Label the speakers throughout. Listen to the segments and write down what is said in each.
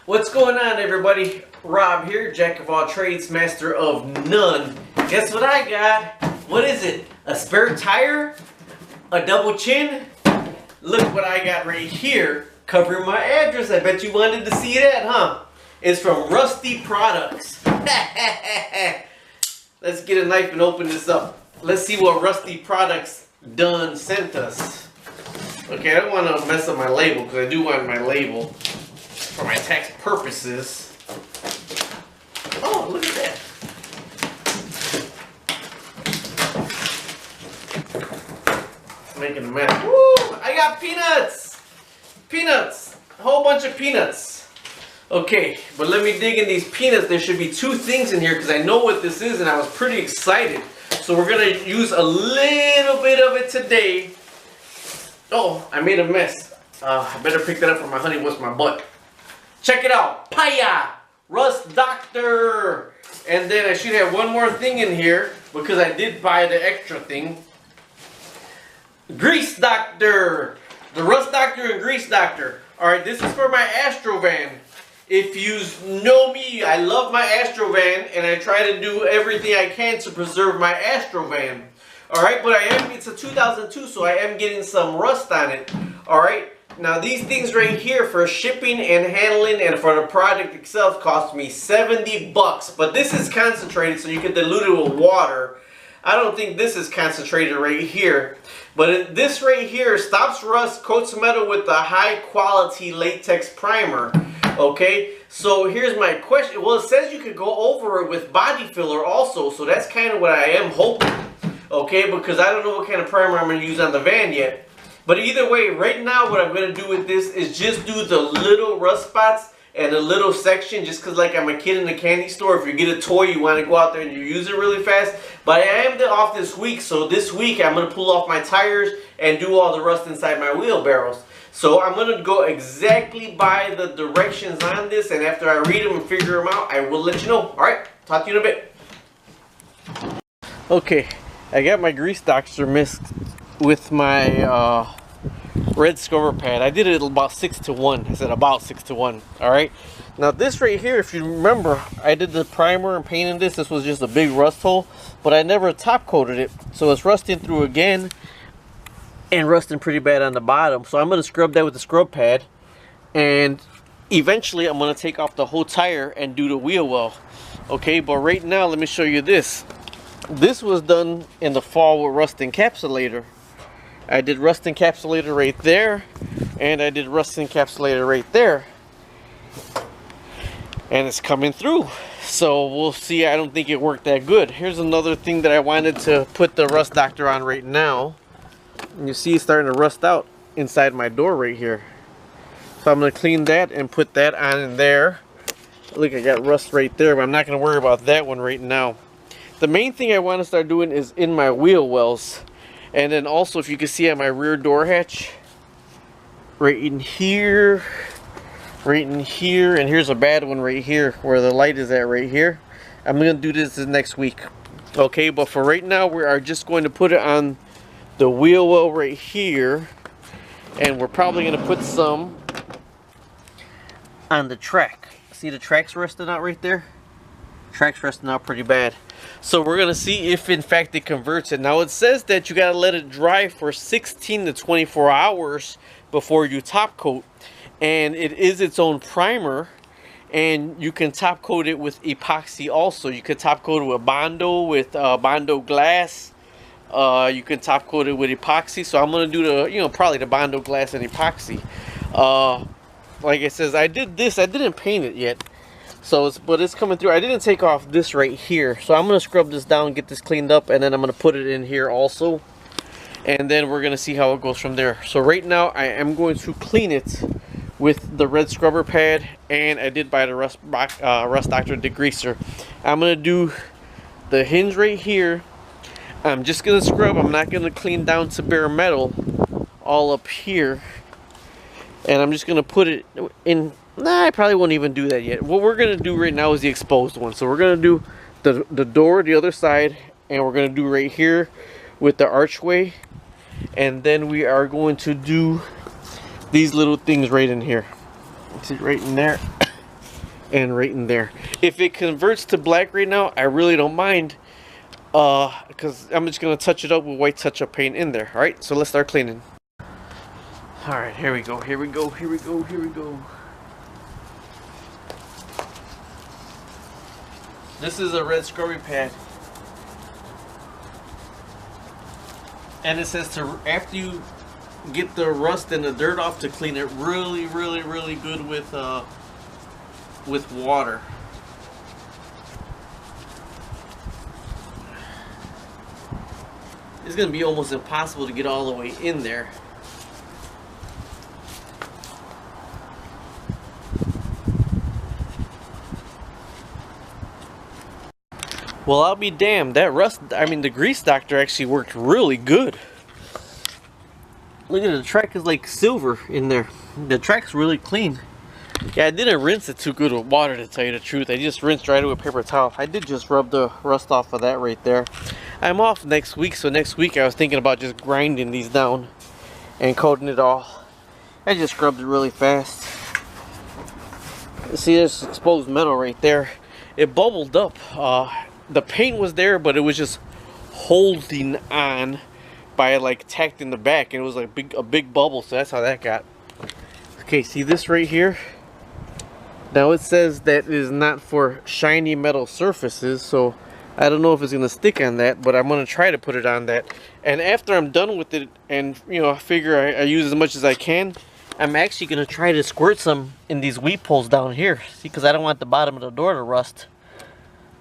Speaker 1: What's going on, everybody? Rob here, jack of all trades, master of none. Guess what I got? What is it? A spare tire? A double chin? Look what I got right here, covering my address. I bet you wanted to see that, huh? It's from ROst Products. Let's get a knife and open this up. Let's see what ROst Products done sent us. Okay, I don't want to mess up my label because I do want my label for my tax purposes. Oh, look at that. Making a mess. Woo! I got peanuts! Peanuts! A whole bunch of peanuts. Okay, but let me dig in these peanuts. There should be two things in here because I know what this is and I was pretty excited. So we're going to use a little bit of it today. Oh, I made a mess. I better pick that up for my honey. What's my butt? Check it out. Paya! ROst Doctor! And then I should have one more thing in here because I did buy the extra thing. Grease Doctor! The ROst Doctor and Grease Doctor. Alright, this is for my Astro van. If you know me, I love my Astro van and I try to do everything I can to preserve my Astro van. Alright, but it's a 2002, so I am getting some rust on it. Alright, now these things right here for shipping and handling and for the product itself cost me 70 bucks. But this is concentrated, so you can dilute it with water. I don't think this is concentrated right here. But this right here stops rust, coats metal with a high quality latex primer. Okay, so here's my question. Well, it says you could go over it with body filler also, so that's kind of what I am hoping. Okay, because I don't know what kind of primer I'm going to use on the van yet. But either way, right now what I'm going to do with this is just do the little rust spots and a little section, just because like I'm a kid in a candy store. If you get a toy, you want to go out there and you use it really fast. But I am off this week, so this week I'm going to pull off my tires and do all the rust inside my wheelbarrows. So I'm going to go exactly by the directions on this, and after I read them and figure them out, I will let you know. Alright, talk to you in a bit. Okay, I got my Grease Doctor mixed with my red scrubber pad. I did it about 6 to 1. I said about 6 to 1. Alright, now this right here, if you remember, I did the primer and painted this. This was just a big rust hole, but I never top coated it, so it's rusting through again and rusting pretty bad on the bottom. So I'm going to scrub that with the scrub pad, and eventually I'm going to take off the whole tire and do the wheel well. Okay, but right now let me show you this. This was done in the fall with rust encapsulator. I did rust encapsulator right there, and I did rust encapsulator right there, and it's coming through. So we'll see. I don't think it worked that good. Here's another thing that I wanted to put the ROst Doctor on right now. And you see it's starting to rust out inside my door right here. So I'm going to clean that and put that on in there. Look, I got rust right there, but I'm not going to worry about that one right now. The main thing I want to start doing is in my wheel wells. And then also, if you can see on my rear door hatch, right in here, and here's a bad one right here where the light is at right here. I'm going to do this next week. Okay, but for right now, we are just going to put it on the wheel well right here, and we're probably going to put some on the track. See the tracks rusting out right there? Tracks rusting out pretty bad. So we're going to see if in fact it converts it. Now it says that you got to let it dry for 16 to 24 hours before you top coat, and it is its own primer, and you can top coat it with epoxy also. You could top coat it with Bondo, with Bondo glass. You can top coat it with epoxy. So I'm going to do the, probably the Bondo glass and epoxy. Like it says, I did this. I didn't paint it yet. So but it's coming through. I didn't take off this right here. So I'm going to scrub this down, get this cleaned up, and then I'm going to put it in here also. And then we're going to see how it goes from there. So right now I am going to clean it with the red scrubber pad, and I did buy the ROst Doctor degreaser. I'm going to do the hinge right here. I'm just going to scrub. I'm not going to clean down to bare metal all up here. And I'm just going to put it in. Nah, I probably won't even do that yet. What we're going to do right now is the exposed one. So we're going to do the door, the other side, and we're going to do right here with the archway. And then we are going to do these little things right in here. See, right in there. and right in there. If it converts to black right now, I really don't mind, because I'm just gonna touch it up with white touch-up paint in there. All right, so let's start cleaning. All right, here we go, here we go, here we go, here we go. This is a red scrubby pad, and it says to, after you get the rust and the dirt off, to clean it really good with water. It's gonna be almost impossible to get all the way in there. Well, I'll be damned. That the grease doctor actually worked really good. Look at it, the track is like silver in there. The track's really clean. Yeah, I didn't rinse it too good with water, to tell you the truth. I just rinsed right away with paper towel. I did just rub the rust off of that right there. I'm off next week, so next week I was thinking about just grinding these down and coating it all. I just scrubbed it really fast. See, there's exposed metal right there. It bubbled up. The paint was there, but it was just holding on by like tacked in the back, and it was like a big bubble, so that's how that got. Okay, see this right here? Now it says that it is not for shiny metal surfaces, so I don't know if it's gonna stick on that, but I'm gonna try to put it on that. And after I'm done with it, and you know, I figure I use as much as I can, I'm actually gonna try to squirt some in these weep holes down here. See, because I don't want the bottom of the door to rust.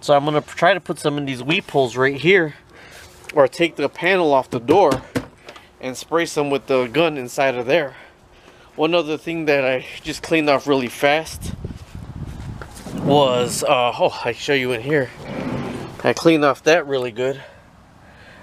Speaker 1: So I'm gonna try to put some in these weep holes right here, or take the panel off the door and spray some with the gun inside of there. One other thing that I just cleaned off really fast was, oh, I can show you in here. I cleaned off that really good.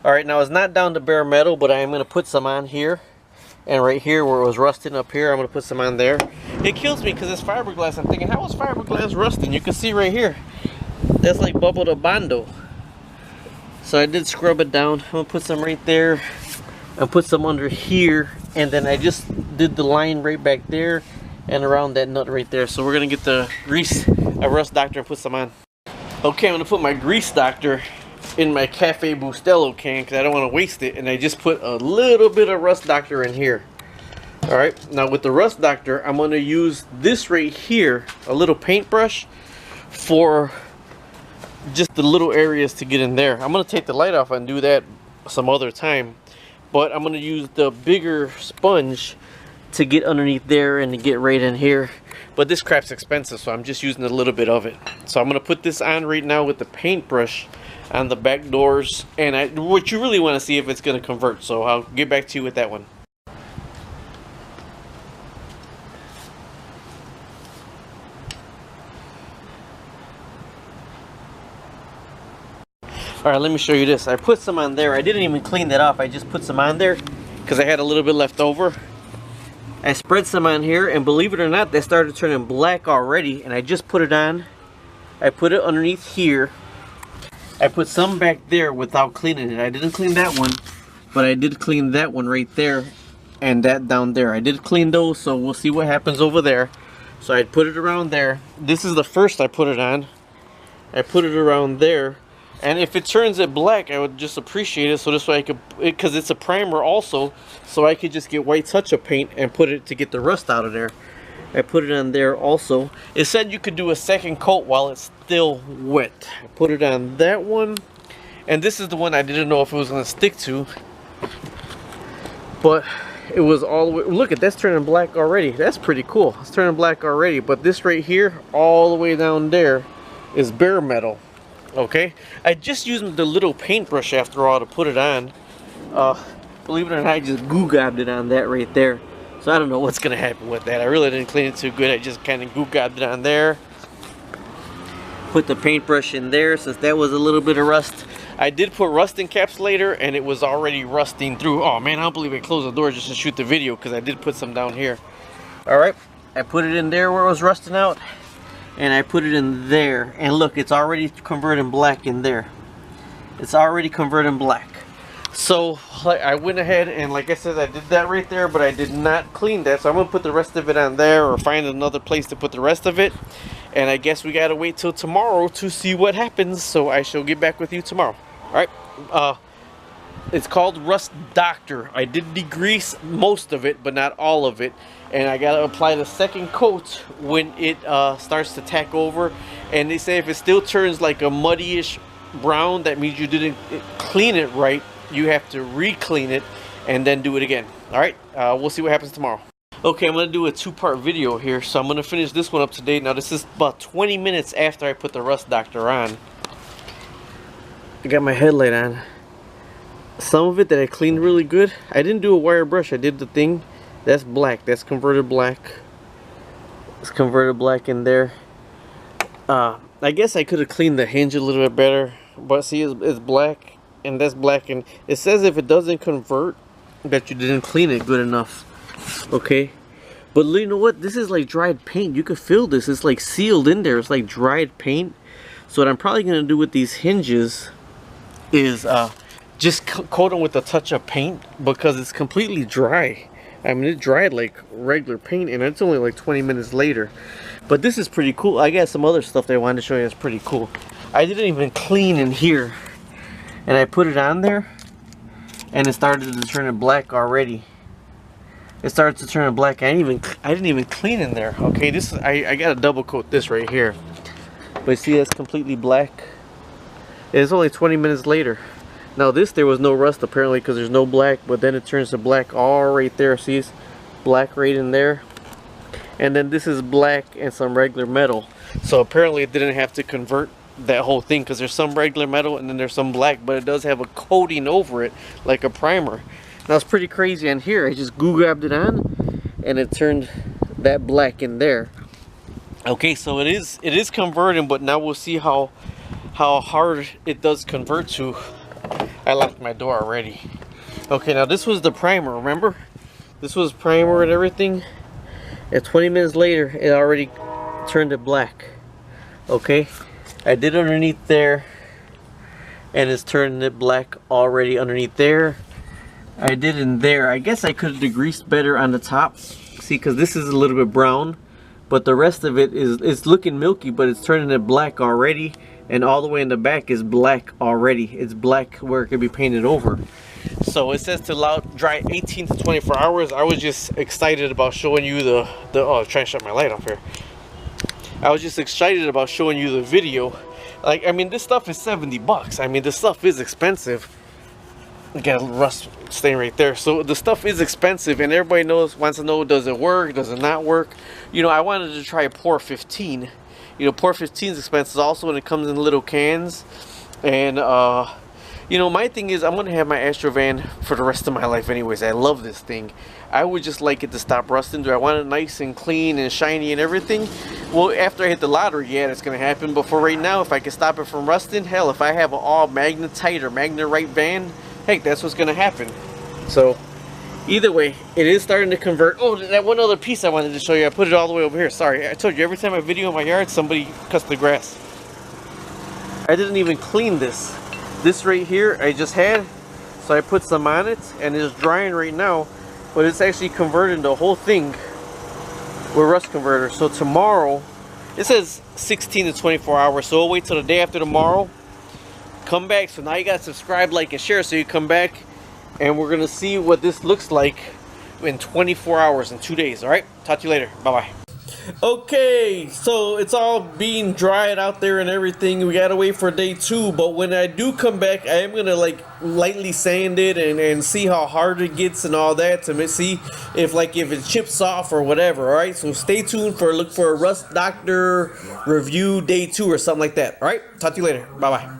Speaker 1: Alright, now it's not down to bare metal, but I am going to put some on here. And right here where it was rusting up here, I'm going to put some on there. It kills me because it's fiberglass. I'm thinking, how is fiberglass rusting? You can see right here. That's like bubble de bondo. So I did scrub it down. I'm going to put some right there. And put some under here. And then I just did the line right back there and around that nut right there. So we're going to get the grease, ROst DOctor, and put some on. Okay, I'm going to put my grease doctor in my Cafe Bustelo can because I don't want to waste it. And I just put a little bit of ROst DOctor in here. Alright, now with the ROst DOctor, I'm going to use this right here, a little paintbrush, for just the little areas to get in there. I'm going to take the light off and do that some other time. But I'm going to use the bigger sponge to get underneath there and to get right in here. But this crap's expensive, so I'm just using a little bit of it. So I'm going to put this on right now with the paintbrush on the back doors. And what you really want to see if it's going to convert. So I'll get back to you with that one. Alright, let me show you this. I put some on there. I didn't even clean that off. I just put some on there because I had a little bit left over. I spread some on here, and believe it or not, they started turning black already, and I just put it on. I put it underneath here. I put some back there without cleaning it. I didn't clean that one, but I did clean that one right there and that down there. I did clean those, so we'll see what happens over there. So I put it around there. This is the first I put it on. I put it around there. And if it turns it black, I would just appreciate it, so this way I could, because it's a primer also, so I could just get white touch-up paint and put it to get the rust out of there. I put it on there also. It said you could do a second coat while it's still wet. I put it on that one, and this is the one I didn't know if it was going to stick to, but it was all the way. Look at that's turning black already. That's pretty cool. It's turning black already, but this right here, all the way down there, is bare metal. Okay, I just used the little paintbrush after all to put it on. Believe it or not, I just goo-gobbed it on that right there. So I don't know what's gonna happen with that. I really didn't clean it too good. I just kind of goo-gobbed it on there. Put the paintbrush in there since that was a little bit of rust. I did put rust encapsulator and it was already rusting through. Oh man, I don't believe I closed the door just to shoot the video because I did put some down here. Alright, I put it in there where it was rusting out. And I put it in there, and look, it's already converting black in there. It's already converting black. So I went ahead and, like I said, I did that right there, but I did not clean that. So I'm gonna put the rest of it on there, or find another place to put the rest of it. And I guess we gotta wait till tomorrow to see what happens. So I shall get back with you tomorrow. All right. It's called ROst DOctor. I did degrease most of it, but not all of it. And I gotta apply the second coat when it starts to tack over. And they say if it still turns like a muddy-ish brown, that means you didn't clean it right. You have to re-clean it and then do it again. All right, we'll see what happens tomorrow. Okay, I'm gonna do a two-part video here, so I'm gonna finish this one up today. Now this is about 20 minutes after I put the ROst DOctor on. I got my headlight on. Some of it that I cleaned really good. I didn't do a wire brush. I did the thing. That's black. That's converted black. It's converted black in there. I guess I could have cleaned the hinge a little bit better, but see, it's black, and that's black, and it says if it doesn't convert, that you didn't clean it good enough. Okay, but you know what? This is like dried paint. You could feel this. It's like sealed in there. It's like dried paint. So what I'm probably gonna do with these hinges is just coat them with a touch of paint, because it's completely dry. I mean, it dried like regular paint, and it's only like 20 minutes later. But this is pretty cool. I got some other stuff that I wanted to show you that's pretty cool. I didn't even clean in here, and I put it on there, and it started to turn it black already. It started to turn it black. I didn't even clean in there. Okay, this is, I gotta double coat this right here. But see, that's completely black. It's only 20 minutes later. Now this, there was no rust apparently because there's no black, but then it turns to black all right there. See, it's black right in there. And then this is black and some regular metal. So apparently it didn't have to convert that whole thing, because there's some regular metal and then there's some black, but it does have a coating over it like a primer. Now it's pretty crazy on here. I just grabbed it on and it turned that black in there. Okay, so it is converting, but now we'll see how hard it does convert to. I locked my door already. Okay, now this was the primer, remember? This was primer and everything. And 20 minutes later, it already turned it black. Okay, I did underneath there, and it's turning it black already underneath there. I did in there. I guess I could have degreased better on the top. See, because this is a little bit brown, but the rest of it is looking milky, but it's turning it black already. And all the way in the back is black already. It's black where it could be painted over. So it says to allow dry 18 to 24 hours. I was just excited about showing you the oh, I'm trying to shut my light off here. I was just excited about showing you the video. Like, I mean, this stuff is 70 bucks. I mean, this stuff is expensive. Got a rust stain right there. So the stuff is expensive, and everybody wants to know, does it work, does it not work? You know, I wanted to try Pour 15. You know, Pour 15 is expensive also, when it comes in little cans. And you know, my thing is, I'm gonna have my Astro van for the rest of my life anyways. I love this thing. I would just like it to stop rusting. Do I want it nice and clean and shiny and everything? Well, after I hit the lottery, yeah, that's gonna happen. But for right now, if I can stop it from rusting, hell, if I have an all magnetite or Magnerite van, heck, that's what's gonna happen. So either way, it is starting to convert. Oh, that one other piece I wanted to show you, I put it all the way over here. Sorry, I told you, every time I video in my yard, somebody cuts the grass. I didn't even clean this. This right here I just had, so I put some on it, and it's drying right now, but it's actually converting the whole thing with rust converter. So tomorrow, it says 16 to 24 hours, so we'll wait till the day after tomorrow. Come back. So now you gotta subscribe, like, and share, so you come back and we're gonna see what this looks like in 24 hours, in 2 days. All right, talk to you later. Bye bye. Okay, so it's all being dried out there and everything. We gotta wait for day 2, but when I do come back, I am gonna like lightly sand it and see how hard it gets and all that, to see if it chips off or whatever. All right, so stay tuned look for a ROst DOctor review day 2 or something like that. All right, talk to you later. Bye bye.